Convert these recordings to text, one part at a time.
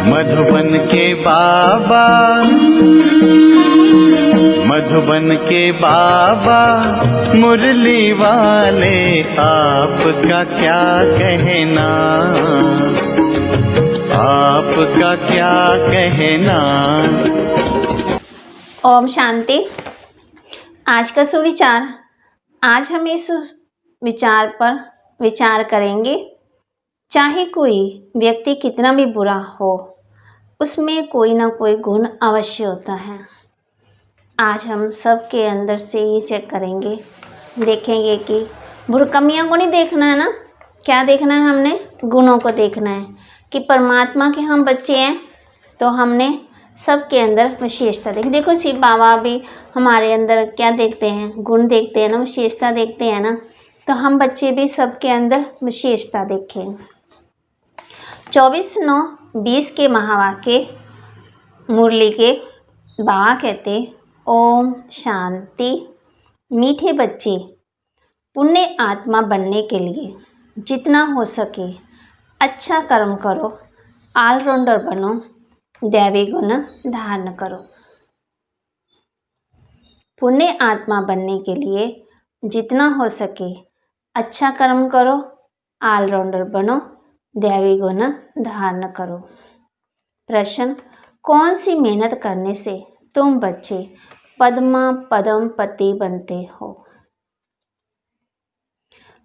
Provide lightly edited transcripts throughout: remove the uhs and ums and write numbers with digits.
मधुबन के बाबा, मधुबन के बाबा मुरली वाले, आपका क्या कहना, आपका क्या कहना। ओम शांति। आज का सुविचार। आज हम इस विचार पर विचार करेंगे। चाहे कोई व्यक्ति कितना भी बुरा हो, उसमें कोई ना कोई गुण अवश्य होता है। आज हम सब के अंदर से ये चेक करेंगे, देखेंगे कि बुरकमियों को नहीं देखना है ना, क्या देखना है, हमने गुणों को देखना है कि परमात्मा के हम बच्चे हैं तो हमने सब के अंदर विशेषता देखी। देखो शिव बाबा भी हमारे अंदर क्या देखते हैं, गुण देखते हैं ना, विशेषता देखते हैं ना, तो हम बच्चे भी सबके अंदर विशेषता देखें। 24/9/20 के महावाक्य मुरली के बाबा कहते, ओम शांति। मीठे बच्चे, पुण्य आत्मा बनने के लिए जितना हो सके अच्छा कर्म करो, ऑलराउंडर बनो, दैवी गुण धारण करो। पुण्य आत्मा बनने के लिए जितना हो सके अच्छा कर्म करो, ऑलराउंडर बनो, दैवी गुण धारण करो। प्रश्न, कौन सी मेहनत करने से तुम बच्चे पद्मा पदम पति बनते हो?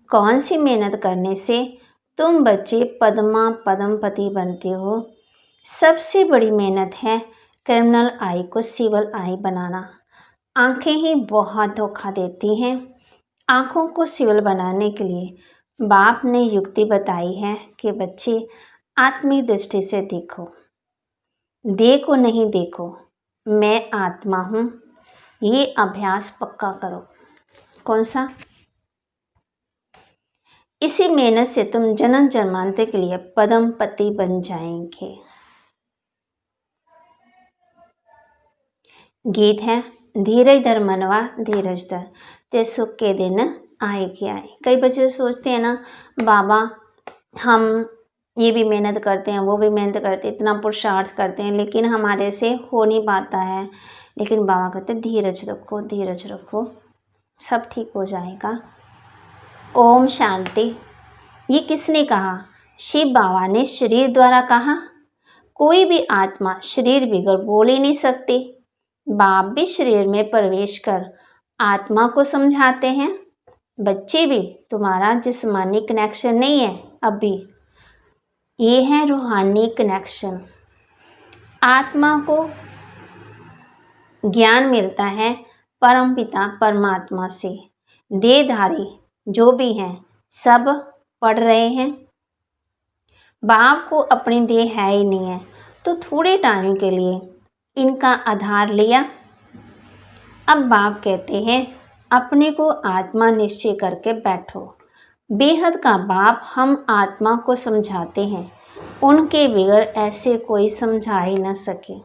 कौन सी मेहनत करने से तुम बच्चे पद्मा पदम पति बनते हो? सबसे बड़ी मेहनत है क्रिमिनल आई को सिविल आई बनाना। आंखें ही बहुत धोखा देती हैं। आंखों को सिविल बनाने के लिए बाप ने युक्ति बताई है कि बच्चे आत्मिक दृष्टि से देखो, देह को नहीं देखो, मैं आत्मा हूँ। ये अभ्यास पक्का करो। कौन सा? इसी मेहनत से तुम जन्म जन्मांतर के लिए पदम पति बन जाएंगे। गीत है, धीरज धर मनवा धीरज धर, ते सुख के दिन आए के आए। कई बच्चे सोचते हैं ना, बाबा हम ये भी मेहनत करते हैं, वो भी मेहनत करते हैं, इतना पुरुषार्थ करते हैं, लेकिन हमारे से हो नहीं पाता है। लेकिन बाबा कहते हैं धीरज रखो, धीरज रखो, सब ठीक हो जाएगा। ओम शांति। ये किसने कहा? शिव बाबा ने शरीर द्वारा कहा। कोई भी आत्मा शरीर बिगड़ बोल ही नहीं सकती। बाप भी शरीर में प्रवेश कर आत्मा को समझाते हैं। बच्चे भी, तुम्हारा जिस्मानी कनेक्शन नहीं है अभी, ये है रूहानी कनेक्शन। आत्मा को ज्ञान मिलता है परम पिता परमात्मा से। देहधारी जो भी हैं सब पढ़ रहे हैं। बाप को अपनी देह है ही नहीं है, तो थोड़े टाइम के लिए इनका आधार लिया। अब बाप कहते हैं अपने को आत्मा निश्चय करके बैठो। बेहद का बाप हम आत्मा को समझाते हैं, उनके बगैर ऐसे कोई समझा ही ना सके।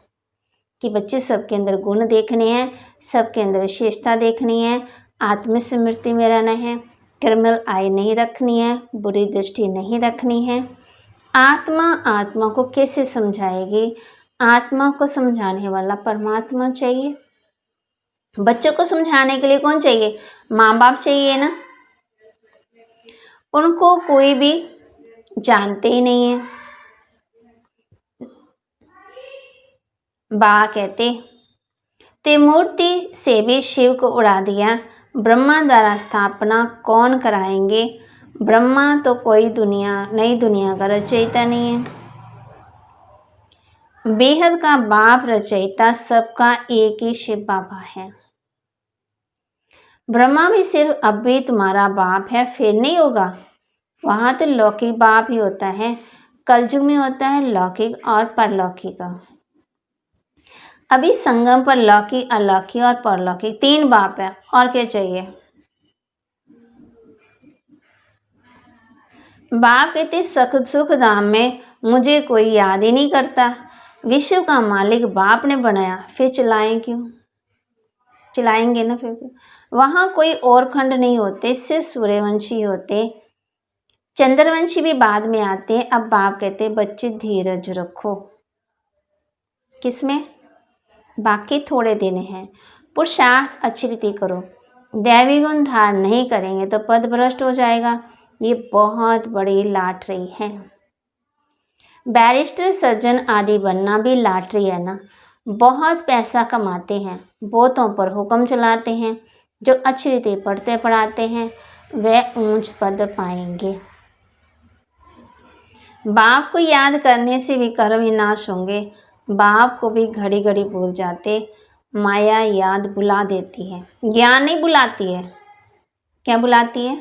कि बच्चे सबके अंदर गुण देखने हैं, सबके अंदर विशेषता देखनी है, आत्मस्मृति में रहना है, क्रिमिनल आई नहीं रखनी है, बुरी दृष्टि नहीं रखनी है। आत्मा को कैसे समझाएगी? आत्मा को समझाने वाला परमात्मा चाहिए। बच्चों को समझाने के लिए कौन चाहिए? माँ बाप चाहिए ना। उनको कोई भी जानते ही नहीं है। बा कहते, त्रिमूर्ति से भी शिव को उड़ा दिया, ब्रह्मा द्वारा स्थापना कौन कराएंगे? ब्रह्मा तो कोई नई दुनिया का रचयिता नहीं है। बेहद का बाप रचयिता सबका एक ही शिव बाबा है। ब्रह्मा भी सिर्फ अब भी तुम्हारा बाप है, फिर नहीं होगा। वहाँ तो लौकिक बाप ही होता है। कलयुग में होता है लौकिक और परलौकिक का। अभी संगम पर लौकिक, अलौकिक और परलौकिक 3 बाप है, और क्या चाहिए? बाप कहते सुख धाम में मुझे कोई याद ही नहीं करता। विश्व का मालिक बाप ने बनाया, फिर चलाएं क्यों? चलाएंगे ना फिर। वहाँ कोई और खंड नहीं होते, सिर्फ सूर्यवंशी होते। चंद्रवंशी भी बाद में आते हैं। अब बाप कहते बच्चे धीरज रखो, किसमें? बाकी थोड़े दिन हैं। पुरुषार्थ अच्छी रीति करो। दैवी गुण धारण नहीं करेंगे तो पद भ्रष्ट हो जाएगा। ये बहुत बड़ी लॉटरी है। बैरिस्टर, सर्जन आदि बनना भी लॉटरी है ना। बहुत पैसा कमाते हैं, बहुतों पर हुक्म चलाते हैं। जो अच्छी रीति पढ़ते पढ़ाते हैं वह ऊंच पद पाएंगे। बाप को याद करने से भी कर्म विनाश होंगे। बाप को भी घड़ी घड़ी भूल जाते। माया याद बुला देती है, ज्ञान नहीं बुलाती है। क्या बुलाती है?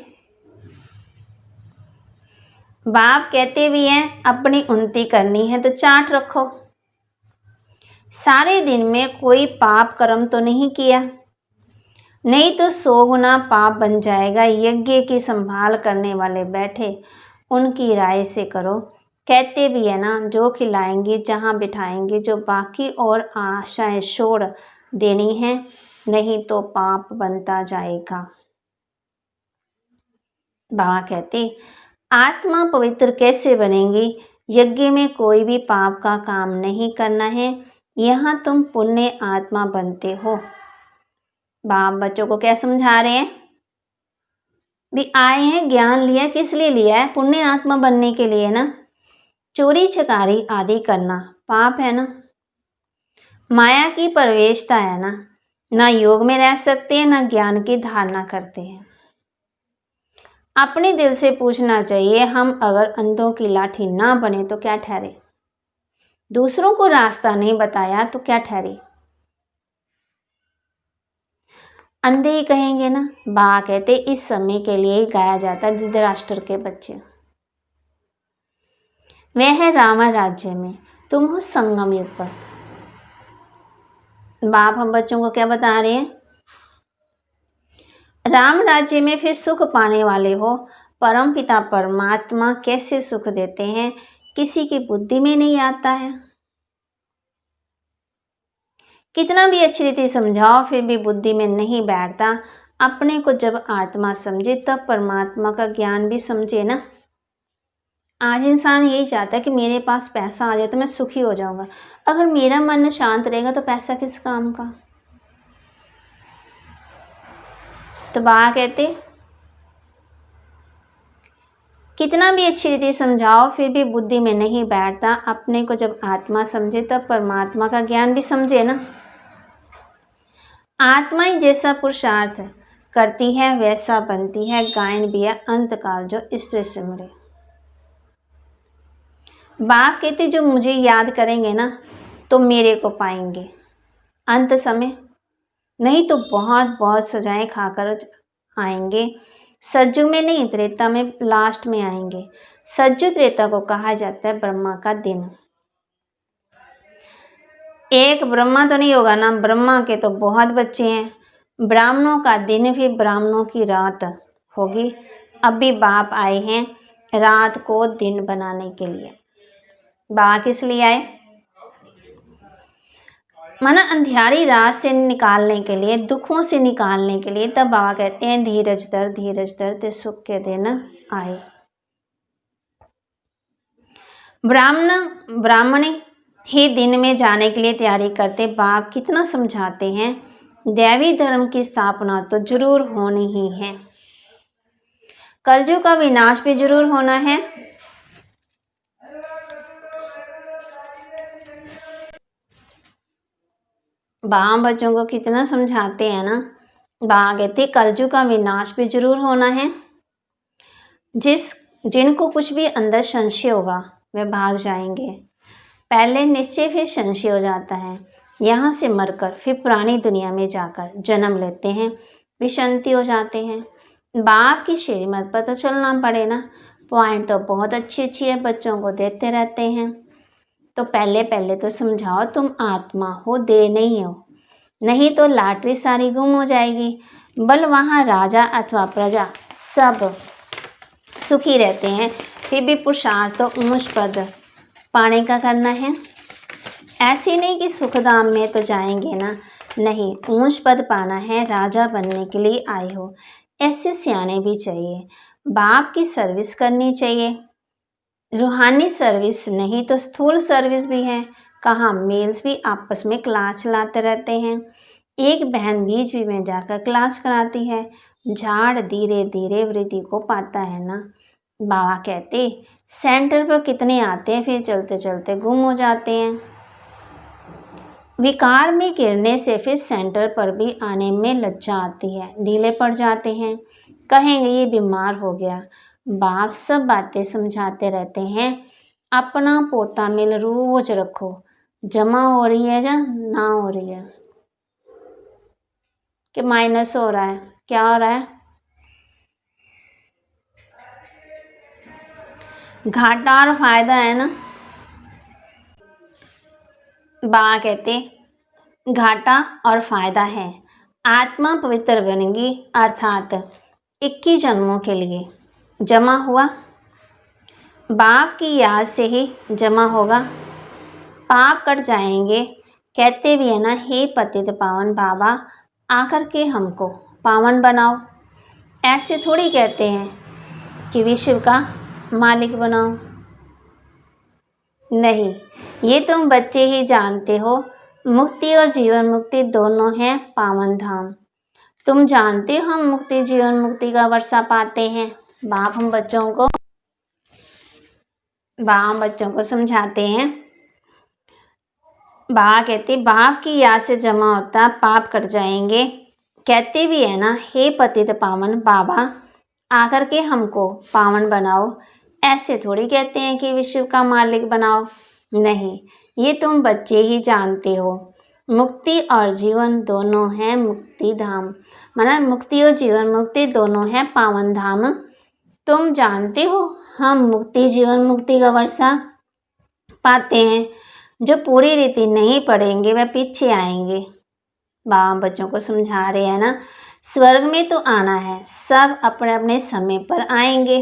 बाप कहते भी हैं अपनी उन्नति करनी है तो चार्ट रखो। सारे दिन में कोई पाप कर्म तो नहीं किया, नहीं तो 100 गुना पाप बन जाएगा। यज्ञ की संभाल करने वाले बैठे, उनकी राय से करो। कहते भी है ना, जो खिलाएंगे जहाँ बिठाएंगे, जो बाकी और आशाएं छोड़ देनी है, नहीं तो पाप बनता जाएगा। बाबा कहते आत्मा पवित्र कैसे बनेगी? यज्ञ में कोई भी पाप का काम नहीं करना है। यहाँ तुम पुण्य आत्मा बनते हो। बाप बच्चों को क्या समझा रहे हैं? भी आए हैं, ज्ञान लिया, किस लिए लिया है? पुण्य आत्मा बनने के लिए ना। चोरी चकारी आदि करना पाप है ना। माया की प्रवेशता है ना योग में रह सकते हैं, ना ज्ञान की धारणा करते हैं। अपने दिल से पूछना चाहिए, हम अगर अंधों की लाठी ना बने तो क्या ठहरे? दूसरों को रास्ता नहीं बताया तो क्या ठहरे? अंधे ही कहेंगे ना। बा कहते इस समय के लिए ही गाया जाता है धृतराष्ट्र के बच्चे। वह है राम राज्य में, तुम हो संगम युग पर। बाप हम बच्चों को क्या बता रहे हैं? राम राज्य में फिर सुख पाने वाले हो। परम पिता परमात्मा कैसे सुख देते हैं किसी की बुद्धि में नहीं आता है। कितना भी अच्छी रीति समझाओ फिर भी बुद्धि में नहीं बैठता। अपने को जब आत्मा समझे तब परमात्मा का ज्ञान भी समझे ना। आज इंसान यही चाहता है कि मेरे पास पैसा आ जाए तो मैं सुखी हो जाऊंगा। अगर मेरा मन शांत रहेगा तो पैसा किस काम का? तो बाबा कहते कितना भी अच्छी रीति समझाओ फिर भी बुद्धि में नहीं बैठता। अपने को जब आत्मा समझे तब परमात्मा का ज्ञान भी समझे ना। आत्मा ही जैसा पुरुषार्थ करती है वैसा बनती है। गायन भी है अंतकाल जो स्त्री सिमरे। बाप कहते जो मुझे याद करेंगे ना तो मेरे को पाएंगे अंत समय, नहीं तो बहुत बहुत सजाएं खाकर आएंगे। सज्जु में नहीं, त्रेता में लास्ट में आएंगे। सज्जु त्रेता को कहा जाता है ब्रह्मा का दिन। एक ब्रह्मा तो नहीं होगा ना, ब्रह्मा के तो बहुत बच्चे हैं। ब्राह्मणों का दिन फिर ब्राह्मणों की रात होगी। अभी बाप आए हैं रात को दिन बनाने के लिए। बाबा किस लिए आए? माना अंधियारी रात से निकालने के लिए, दुखों से निकालने के लिए। तब बाबा कहते हैं धीरज धर ते सुख के दिन आए। ब्राह्मण ही दिन में जाने के लिए तैयारी करते। बाप कितना समझाते हैं, दैवी धर्म की स्थापना तो जरूर होनी ही है। कलयुग का विनाश भी जरूर होना है। बाप बच्चों को कितना समझाते हैं ना। बाप कहते कलयुग का विनाश भी जरूर होना है। जिनको कुछ भी अंदर संशय होगा वे भाग जाएंगे। पहले निश्चय फिर संशय हो जाता है। यहाँ से मरकर फिर पुरानी दुनिया में जाकर जन्म लेते हैं, फिर शांति हो जाते हैं। बाप की श्रीमत पर तो चलना पड़े ना। पॉइंट तो बहुत अच्छी अच्छी है, बच्चों को देते रहते हैं। तो पहले तो समझाओ तुम आत्मा हो, देह नहीं हो, नहीं तो लॉटरी सारी गुम हो जाएगी। बल वहाँ राजा अथवा प्रजा सब सुखी रहते हैं, फिर भी पुरुषार्थ तो ऊंच पद पाने का करना है। ऐसी नहीं कि सुखधाम में तो जाएंगे ना, नहीं, ऊंच पद पाना है। राजा बनने के लिए आए हो, ऐसे सियाने भी चाहिए। बाप की सर्विस करनी चाहिए, रूहानी सर्विस नहीं तो स्थूल सर्विस भी है। कहाँ मेल्स भी आपस में क्लास चलाते रहते हैं, एक बहन बीच बीच में जाकर क्लास कराती है। झाड़ धीरे धीरे वृद्धि को पाता है ना। बाबा कहते सेंटर पर कितने आते हैं, फिर चलते चलते गुम हो जाते हैं। विकार में गिरने से फिर सेंटर पर भी आने में लज्जा आती है, ढीले पड़ जाते हैं, कहेंगे ये बीमार हो गया। बाप सब बातें समझाते रहते हैं, अपना पोता मिल रोज रखो, जमा हो रही है या ना हो रही है कि माइनस हो रहा है, क्या हो रहा है, घाटा और फायदा है ना। बाबा कहते घाटा और फायदा है, आत्मा पवित्र बनेगी अर्थात 21 जन्मों के लिए जमा हुआ, बाप की याद से ही जमा होगा, पाप कट जाएंगे। कहते भी है ना, हे पतित पावन बाबा आकर के हमको पावन बनाओ। ऐसे थोड़ी कहते हैं कि विश्व का मालिक बनाओ, नहीं, ये तुम बच्चे ही जानते हो। मुक्ति और जीवन मुक्ति दोनों हैं पावन धाम। तुम जानते हो हम मुक्ति जीवन मुक्ति का वर्षा पाते हैं। बाप हम बच्चों को समझाते हैं। बाबा कहते बाप की याद से जमा होता पाप कट जाएंगे। कहते भी है ना, हे पतित पावन बाबा आकर के हमको पावन बनाओ। ऐसे थोड़ी कहते हैं कि विश्व का मालिक बनाओ, नहीं, ये तुम बच्चे ही जानते हो। मुक्ति और जीवन दोनों हैं मुक्ति धाम, माना मुक्ति और जीवन मुक्ति दोनों हैं पावन धाम। तुम जानते हो हम मुक्ति जीवन मुक्ति का वर्षा पाते हैं। जो पूरी रीति नहीं पढ़ेंगे वह पीछे आएंगे। बाबा बच्चों को समझा रहे हैं ना, स्वर्ग में तो आना है, सब अपने अपने समय पर आएंगे।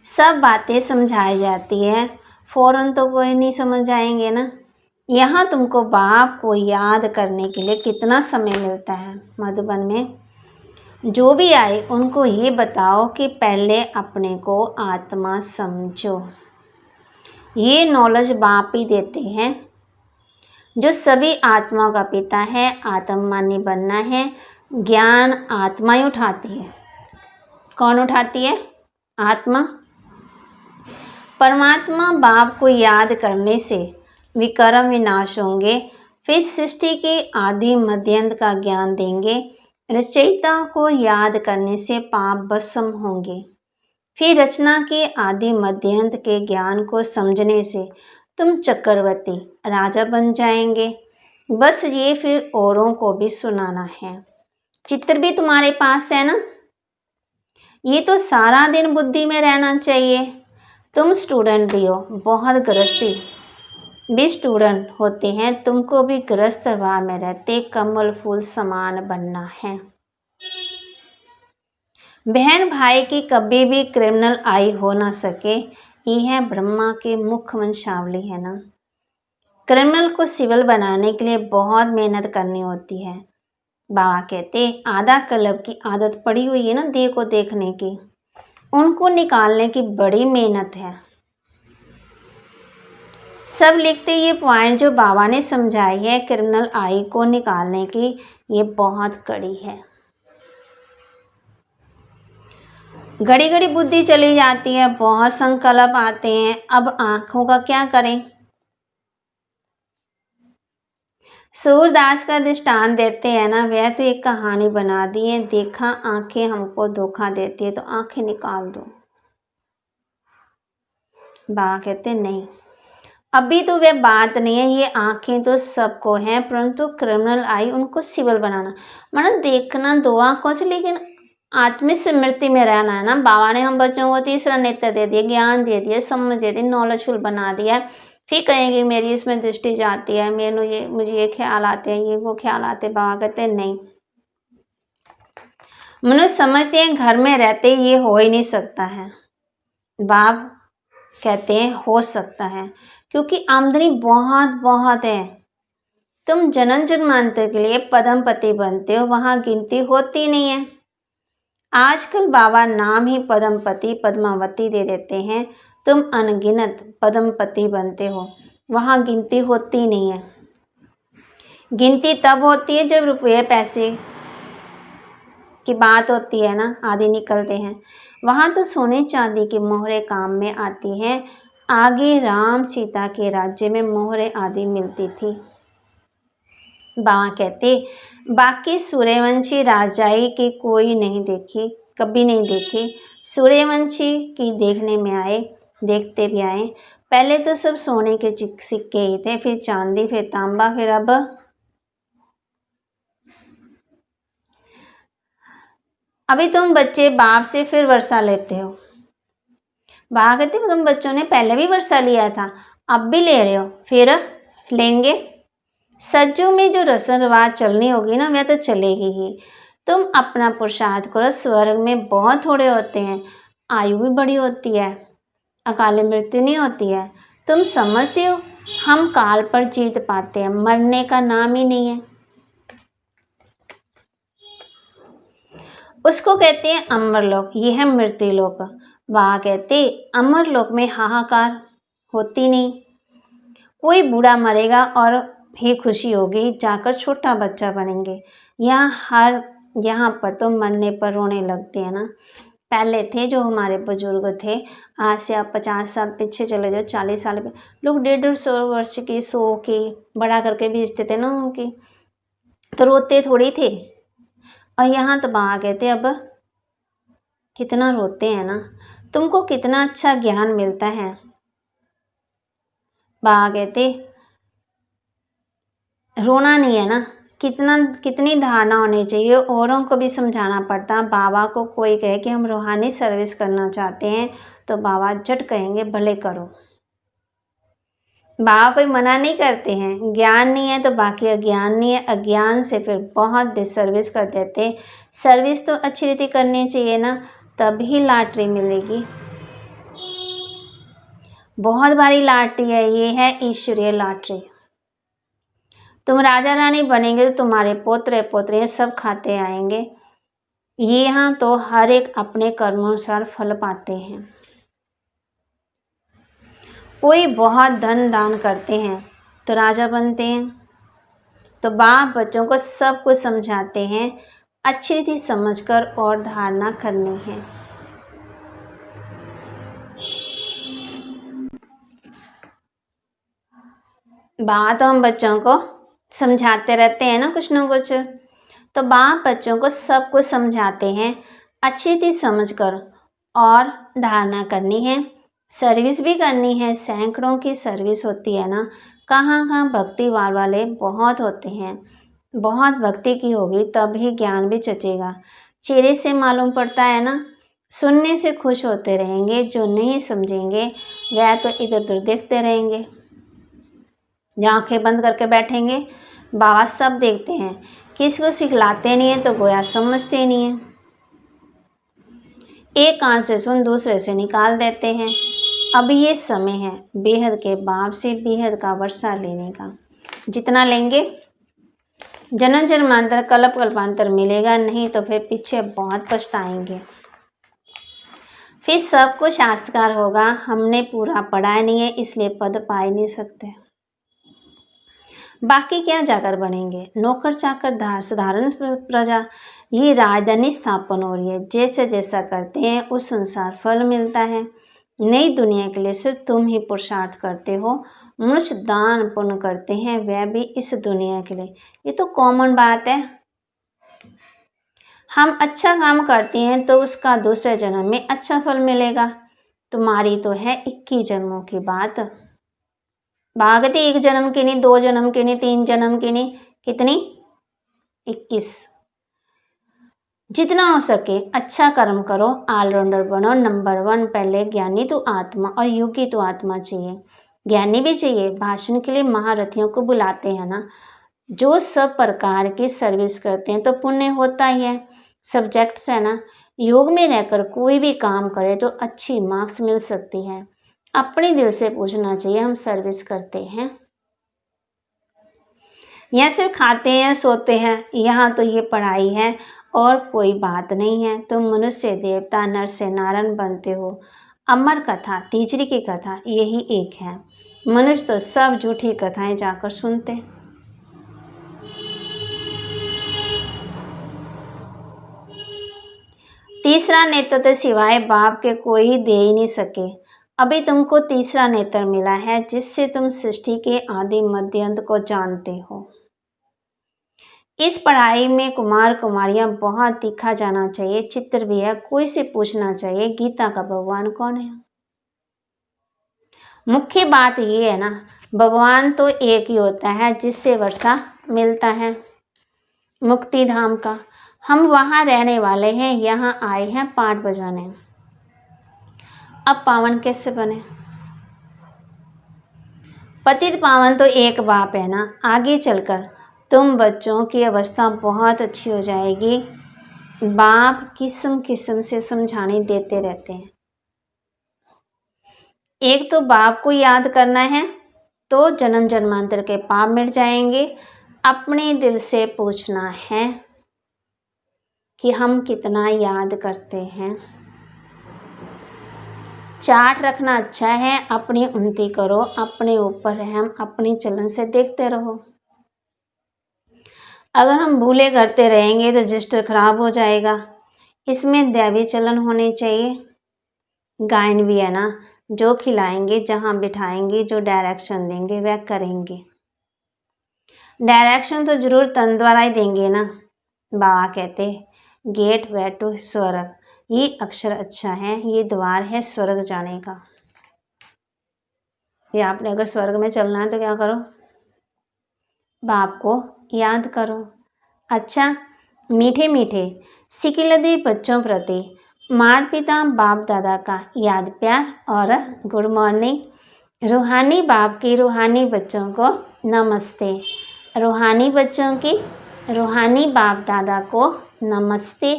सब बातें समझाई जाती है, फौरन तो कोई नहीं समझ जाएंगे ना। यहाँ तुमको बाप को याद करने के लिए कितना समय मिलता है। मधुबन में जो भी आए उनको ये बताओ कि पहले अपने को आत्मा समझो। ये नॉलेज बाप ही देते हैं। जो सभी आत्मा का पिता है, आत्ममानी बनना है, ज्ञान आत्मा ही उठाती है। कौन उठाती है? आत्मा। परमात्मा बाप को याद करने से विकर्म विनाश होंगे, फिर सृष्टि के आदि मध्यंत का ज्ञान देंगे। रचयिता को याद करने से पाप भस्म होंगे, फिर रचना के आदि मध्यंत के ज्ञान को समझने से तुम चक्रवर्ती राजा बन जाएंगे। बस ये फिर औरों को भी सुनाना है। चित्र भी तुम्हारे पास है ना, ये तो सारा दिन बुद्धि में रहना चाहिए। तुम स्टूडेंट भी हो, बहुत गृहस्थी भी स्टूडेंट होते हैं, तुमको भी गृहस्थ भाव में रहते कमल फूल समान बनना है। बहन भाई की कभी भी क्रिमिनल आई हो ना सके, ये है ब्रह्मा के मुख्य वंशावली है ना। क्रिमिनल को सिविल बनाने के लिए बहुत मेहनत करनी होती है। बाबा कहते आधा कलब की आदत पड़ी हुई है ना देह को देखने की, उनको निकालने की बड़ी मेहनत है। सब लिखते ये पॉइंट जो बाबा ने समझाई है क्रिमिनल आई को निकालने की, ये बहुत कड़ी है। घड़ी घड़ी बुद्धि चली जाती है, बहुत संकल्प आते हैं, अब आंखों का क्या करें। सूरदास का दृष्टांत देते हैं ना, वह तो एक कहानी बना दी है। देखा आंखें हमको धोखा देती है तो आंखें निकाल दो। बाबा कहते नहीं, अभी तो वह बात नहीं है, ये आंखें तो सबको हैं, परंतु क्रिमिनल आई उनको सिविल बनाना, मतलब देखना दो आंखों से, लेकिन आत्मिक स्मृति में रहना है ना। बाबा ने हम बच्चों को तीसरा नेत्र दे दिया, ज्ञान दे दिया, समझ दे दी, नॉलेजफुल बना दिया। फिर कहेंगे मेरी इसमें दृष्टि जाती है, मुझे ये ख्याल आते हैं, ये वो ख्याल आते हैं। बाबा कहते हैं नहीं, मनुष्य समझते हैं घर में रहते ये हो ही नहीं सकता है। बाप कहते हैं हो सकता है, क्योंकि आमदनी बहुत बहुत है। तुम जन्म जन्मांतर के लिए पद्मपति बनते हो, वहां गिनती होती नहीं है। आजकल बाबा नाम ही पद्मपति पद्मावती दे देते हैं, तुम अनगिनत पद्मपति बनते हो। वहाँ गिनती होती नहीं है। गिनती तब होती है जब रुपये पैसे की बात होती है ना, आदि निकलते हैं। वहाँ तो सोने चांदी की मोहरें काम में आती हैं। आगे राम सीता के राज्य में मोहरें आदि मिलती थी। बाबा कहते, बाकी सूर्यवंशी राजाई की कोई नहीं देखी, कभी नहीं देखी। सूर्यवंशी की देखने में आए, देखते भी आए। पहले तो सब सोने के सिक्के ही थे, फिर चांदी, फिर तांबा, फिर अब अभी तुम बच्चे बाप से फिर वर्षा लेते हो। बाबा कहते, तुम बच्चों ने पहले भी वर्षा लिया था, अब भी ले रहे हो, फिर लेंगे। सज्जों में जो रस्म रिवाज चलनी होगी ना, वह तो चलेगी ही। तुम अपना पुरुषार्थ करो। स्वर्ग में बहुत थोड़े होते हैं, आयु भी बड़ी होती है, अकाल मृत्यु नहीं होती है। तुम समझते हो हम काल पर जीत पाते हैं, मरने का नाम ही नहीं है। उसको कहते हैं अमरलोक, ये है मृत्युलोक। वहाँ कहते अमरलोक में हाहाकार होती नहीं। कोई बूढ़ा मरेगा और ही खुशी होगी, जाकर छोटा बच्चा बनेंगे। यहाँ पर तो मरने पर रोने लगते हैं ना। पहले थे जो हमारे बुजुर्ग थे, आज से आप 50 साल पीछे चले जाओ, 40 साल पे लोग 150 वर्ष की, 100 की बड़ा करके भेजते थे ना उनकी, तो रोते थोड़ी थे। और यहाँ तो बाबा कहते अब कितना रोते हैं ना। तुमको कितना अच्छा ज्ञान मिलता है। बाबा कहते रोना नहीं है ना, कितनी धारणा होनी चाहिए, औरों को भी समझाना पड़ता। बाबा को कोई कहे कि हम रूहानी सर्विस करना चाहते हैं, तो बाबा झट कहेंगे भले करो। बाबा कोई मना नहीं करते हैं। ज्ञान नहीं है तो बाकी अज्ञान नहीं है, अज्ञान से फिर बहुत डिसर्विस कर देते। सर्विस तो अच्छी रीति करनी चाहिए ना, तभी लॉटरी मिलेगी। बहुत भारी लॉटरी है, ये है ईश्वरीय लॉटरी। तुम राजा रानी बनेंगे तो तुम्हारे पोत्र पोत्रियां सब खाते आएंगे। ये यहाँ तो हर एक अपने कर्मानुसार फल पाते हैं। कोई बहुत धन दान करते हैं तो राजा बनते हैं। तो बाप बच्चों को सब कुछ समझाते हैं, अच्छी रीति समझकर और धारणा करनी है। बात तो हम बच्चों को समझाते रहते हैं ना कुछ न कुछ, तो बाप बच्चों को सब कुछ समझाते हैं, अच्छी रीति समझकर और धारणा करनी है। सर्विस भी करनी है, सैकड़ों की सर्विस होती है ना। कहाँ भक्ति वाले बहुत होते हैं। बहुत भक्ति की होगी तभी ज्ञान भी चचेगा। चेहरे से मालूम पड़ता है ना। सुनने से खुश होते रहेंगे, जो नहीं समझेंगे वह तो इधर उधर देखते रहेंगे, आंखें बंद करके बैठेंगे। बाबा सब देखते हैं, किसी को सिखलाते नहीं है तो गोया समझते नहीं है। एक कान से सुन दूसरे से निकाल देते हैं। अब ये समय है बेहद के बाप से बेहद का वर्षा लेने का। जितना लेंगे जन्म जन्मांतर कल्प कल्पांतर मिलेगा, नहीं तो फिर पीछे बहुत पछताएंगे। फिर सब कुछ शास्त्रकार होगा, हमने पूरा पढ़ा नहीं है इसलिए पद पा ही नहीं सकते। बाकी क्या जाकर बनेंगे, नौकर चाकर साधारण प्रजा। ये राजधानी स्थापन हो रही है, जैसे जैसा करते हैं उस अनुसार फल मिलता है। नई दुनिया के लिए सिर्फ तुम ही पुरुषार्थ करते हो। मनुष्य दान पुण्य करते हैं, वह भी इस दुनिया के लिए। ये तो कॉमन बात है। हम अच्छा काम करते हैं तो उसका दूसरे जन्म में अच्छा फल मिलेगा। तुम्हारी तो है 21 जन्मों की बात। भागती 1 जन्म की नहीं, 2 जन्म की नहीं, 3 जन्म की नहीं, कितनी 21। जितना हो सके अच्छा कर्म करो, ऑलराउंडर बनो, नंबर 1। पहले ज्ञानी तो आत्मा और योगी तो आत्मा चाहिए, ज्ञानी भी चाहिए। भाषण के लिए महारथियों को बुलाते हैं ना, जो सब प्रकार की सर्विस करते हैं तो पुण्य होता ही है। सब्जेक्ट्स है ना, योग में रहकर कोई भी काम करे तो अच्छी मार्क्स मिल सकती है। अपने दिल से पूछना चाहिए हम सर्विस करते हैं या सिर्फ खाते हैं सोते हैं। यहाँ तो ये पढ़ाई है और कोई बात नहीं है। तुम मनुष्य देवता नर से नारायण बनते हो। अमर कथा तीसरी की कथा यही एक है। मनुष्य तो सब झूठी कथाएं जाकर सुनते हैं। तीसरा नेत्र तो सिवाय बाप के कोई दे ही नहीं सके। अभी तुमको तीसरा नेत्र मिला है जिससे तुम सृष्टि के आदि मध्य अंत को जानते हो। इस पढ़ाई में कुमार कुमारियां बहुत तीखा जाना चाहिए। चित्र भी है, कोई से पूछना चाहिए गीता का भगवान कौन है। मुख्य बात ये है ना, भगवान तो एक ही होता है जिससे वर्षा मिलता है मुक्ति धाम का। हम वहाँ रहने वाले हैं, यहाँ आए हैं पाठ बजाने। अब पावन कैसे बने? पतित पावन तो एक बाप है ना। आगे चलकर तुम बच्चों की अवस्था बहुत अच्छी हो जाएगी। बाप किस्म किस्म से समझाने देते रहते हैं। एक तो बाप को याद करना है तो जन्म जन्मांतर के पाप मिट जाएंगे। अपने दिल से पूछना है कि हम कितना याद करते हैं। चार्ट रखना अच्छा है, अपनी उन्नति करो, अपने ऊपर रहम, अपनी चलन से देखते रहो। अगर हम भूले करते रहेंगे तो रजिस्टर खराब हो जाएगा। इसमें दैवी चलन होने चाहिए। गायन भी है ना, जो खिलाएंगे, जहाँ बिठाएंगे, जो डायरेक्शन देंगे वह करेंगे। डायरेक्शन तो जरूर तन द्वारा ही देंगे ना। बाबा कहते गेट वे टू स्वर्ग, ये अक्षर अच्छा है, ये द्वार है स्वर्ग जाने का। ये आपने अगर स्वर्ग में चलना है तो क्या करो? बाप को याद करो। अच्छा, मीठे मीठे सिकिलदी बच्चों प्रति माता पिता बाप दादा का याद प्यार और गुड मॉर्निंग। रूहानी बाप की रूहानी बच्चों को नमस्ते। रूहानी बच्चों की रूहानी बाप दादा को नमस्ते।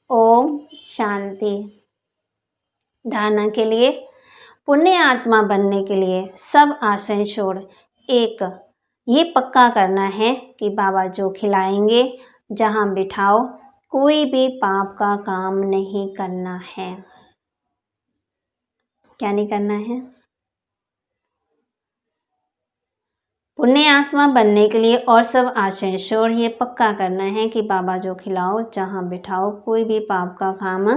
ओम शांति। धारणा के लिए, पुण्य आत्मा बनने के लिए सब आशय छोड़ एक ये पक्का करना है कि बाबा जो खिलाएंगे, जहाँ बिठाओ, कोई भी पाप का काम नहीं करना है। क्या नहीं करना है? पुण्य आत्मा बनने के लिए और सब आशय छोड़ ये पक्का करना है कि बाबा जो खिलाओ, जहाँ बिठाओ, कोई भी पाप का काम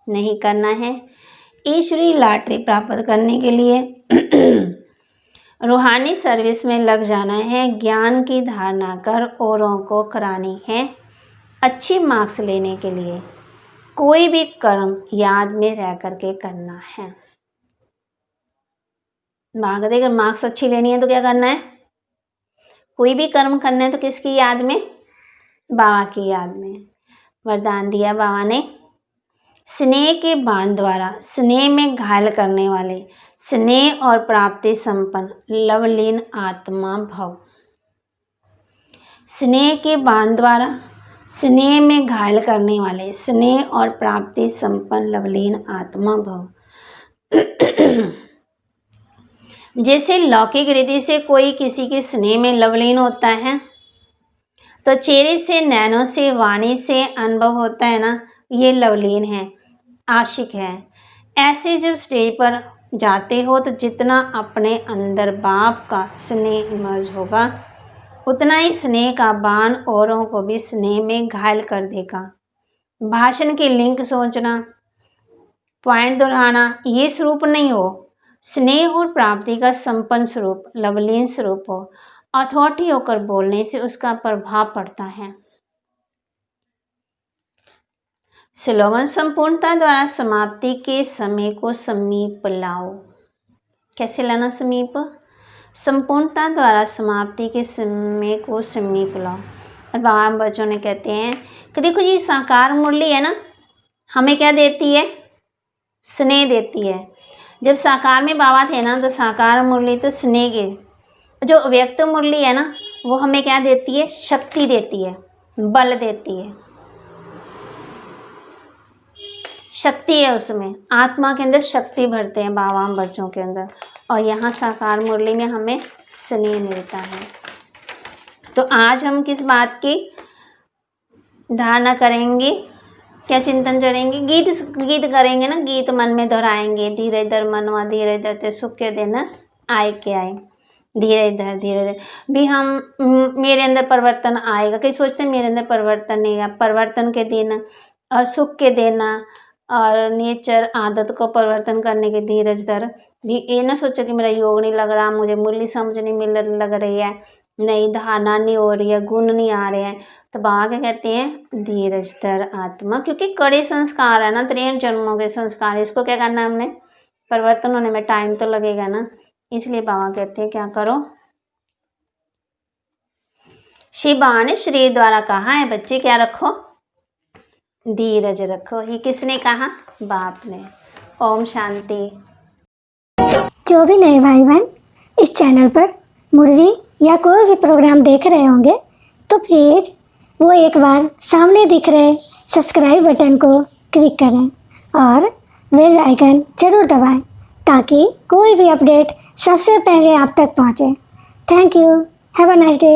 नहीं करना है। ईश्वरी लॉटरी प्राप्त करने के लिए रूहानी सर्विस में लग जाना है। ज्ञान की धारणा कर औरों को करानी है। अच्छी मार्क्स लेने के लिए कोई भी कर्म याद में रह करके करना है। मांगते अगर मार्क्स अच्छी लेनी है तो क्या करना है? कोई भी कर्म करना है तो किसकी याद में? बाबा की याद में। वरदान दिया बाबा ने, स्नेह के बाण द्वारा स्नेह में घायल करने वाले स्नेह और प्राप्ति संपन्न लवलीन आत्मा भव। स्नेह के बाण द्वारा स्नेह में घायल करने वाले स्नेह और प्राप्ति संपन्न लवलीन आत्मा भव। जैसे लौकिक रीति से कोई किसी के स्नेह में लवलीन होता है तो चेहरे से, नैनों से, वाणी से अनुभव होता है ना, ये लवलीन है, आशिक है। ऐसे जब स्टेज पर जाते हो तो जितना अपने अंदर बाप का स्नेह इमर्ज होगा, उतना ही स्नेह का बाण औरों को भी स्नेह में घायल कर देगा। भाषण की लिंक सोचना, पॉइंट दोहराना, ये स्वरूप नहीं हो। स्नेह और प्राप्ति का संपन्न स्वरूप, लवलीन स्वरूप हो। अथॉरिटी होकर बोलने से उसका प्रभाव पड़ता है। स्लोगन, संपूर्णता द्वारा समाप्ति के समय को समीप लाओ। कैसे लाना समीप? संपूर्णता द्वारा समाप्ति के समय को समीप लाओ। और बाबा बच्चों ने कहते हैं कि देखो जी, साकार मुरली है ना, हमें क्या देती है? स्नेह देती है। जब साकार में बाबा थे ना तो साकार मुरली तो स्नेह के, जो अव्यक्त मुरली है ना वो हमें क्या देती है? शक्ति देती है, बल देती है, शक्ति है उसमें। आत्मा के अंदर शक्ति भरते हैं बाबा हम बच्चों के अंदर, और यहाँ साकार मुरली में हमें स्नेह मिलता है। तो आज हम किस बात की धारणा करेंगे? क्या चिंतन करेंगे? गीत करेंगे ना, गीत मन में दोहराएंगे। धीरे धर मनवा धीरे धरते सुख के दिन आए के आए, धीरे धीरे धीरे धीरे भी हम मेरे अंदर परिवर्तन आएगा। कई सोचते हैं मेरे अंदर परिवर्तन नहीं आएगा, परिवर्तन के दिन और सुख के देना और नेचर आदत को परिवर्तन करने के धीरज धर। भी ये ना सोचो कि मेरा योग नहीं लग रहा, मुझे मूल्य समझ नहीं लग रही है, नई धारणा नहीं हो रही है, गुण नहीं आ रहे हैं, तो बाबा क्या कहते हैं, धीरज धर आत्मा। क्योंकि कड़े संस्कार है ना, 63 जन्मों के संस्कार, इसको क्या करना है हमने, परिवर्तन होने में टाइम तो लगेगा ना। इसलिए बाबा कहते हैं क्या करो। शिवा ने शरीर द्वारा कहा है बच्चे क्या रखो, धीरज रखो। ये किसने कहा, बाप ने। ओम शांति। जो भी नए भाई बहन इस चैनल पर मुरली या कोई भी प्रोग्राम देख रहे होंगे तो प्लीज़ वो एक बार सामने दिख रहे सब्सक्राइब बटन को क्लिक करें और बेल आइकन ज़रूर दबाएं ताकि कोई भी अपडेट सबसे पहले आप तक पहुंचे। Thank you. Have a nice day.